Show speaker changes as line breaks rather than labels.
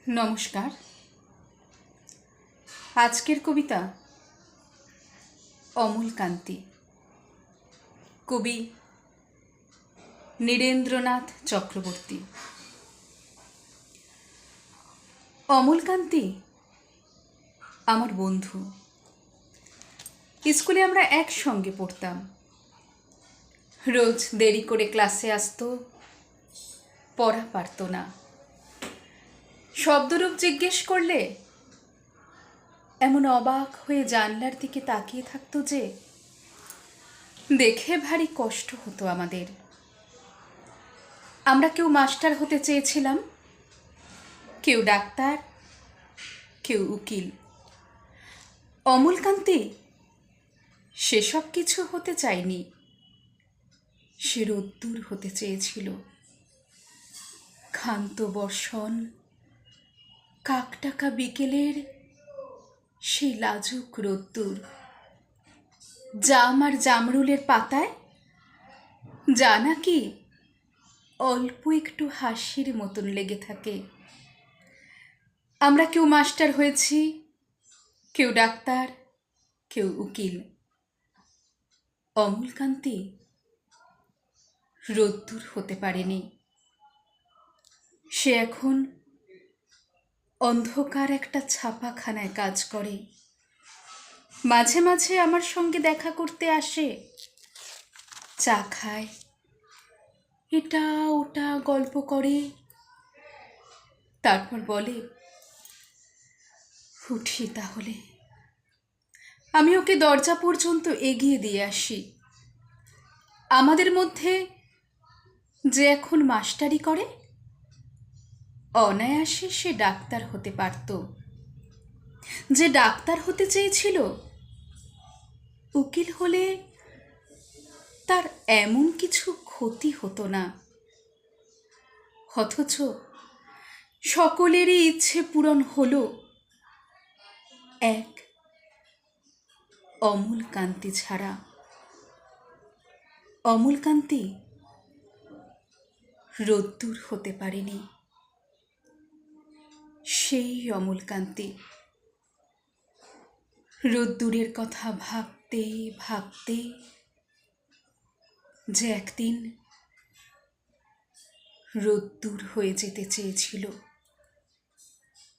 নমস্কার। আজকের কবিতা অমলকান্তি, কবি নীরেন্দ্রনাথ চক্রবর্তী। অমলকান্তি আমার বন্ধু। স্কুলে আমরা একসঙ্গে পড়তাম। রোজ দেরি করে ক্লাসে আসতো, পড়া পারত না। শব্দরূপ জিজ্ঞেস করলে এমন অবাক হয়ে জানলার দিকে তাকিয়ে থাকতো যে দেখে ভারী কষ্ট হতো আমাদের। আমরা কেউ মাস্টার হতে চেয়েছিলাম, কেউ ডাক্তার, কেউ উকিল। অমলকান্তি সেসব কিছু হতে চায়নি। সে রোদ্দুর হতে চেয়েছিল। ক্ষান্ত বর্ষণ, কাকটাকা বিকেলের সেই লাজুক রোদ্দুর, জাম আর জামরুলের পাতায় যা নাকি অল্প একটু হাসির মতন লেগে থাকে। আমরা কেউ মাস্টার হয়েছি, কেউ ডাক্তার, কেউ উকিল। অমলকান্তি রোদ্দুর হতে পারেনি। সে এখন অন্ধকার একটা ছাপাখানায় কাজ করে। মাঝে মাঝে আমার সঙ্গে দেখা করতে আসে, চা খায়, এটা ওটা গল্প করে, তারপর বলে, উঠি তাহলে। আমি ওকে দরজা পর্যন্ত এগিয়ে দিয়ে আসি। আমাদের মধ্যে যে এখন মাস্টারি করে, অনায়াসে সে ডাক্তার হতে পারত। যে ডাক্তার হতে চেয়েছিল, উকিল হলে তার এমন কিছু ক্ষতি হতো না। অথচ সকলেরই ইচ্ছে পূরণ হলো, এক অমলকান্তি ছাড়া। অমলকান্তি রোদ্দুর হতে পারেনি। সেই অমলকান্তি রোদ্দুরের কথা ভাবতে ভাবতে যে একদিন রোদ্দুর হয়ে যেতে চেয়েছিল।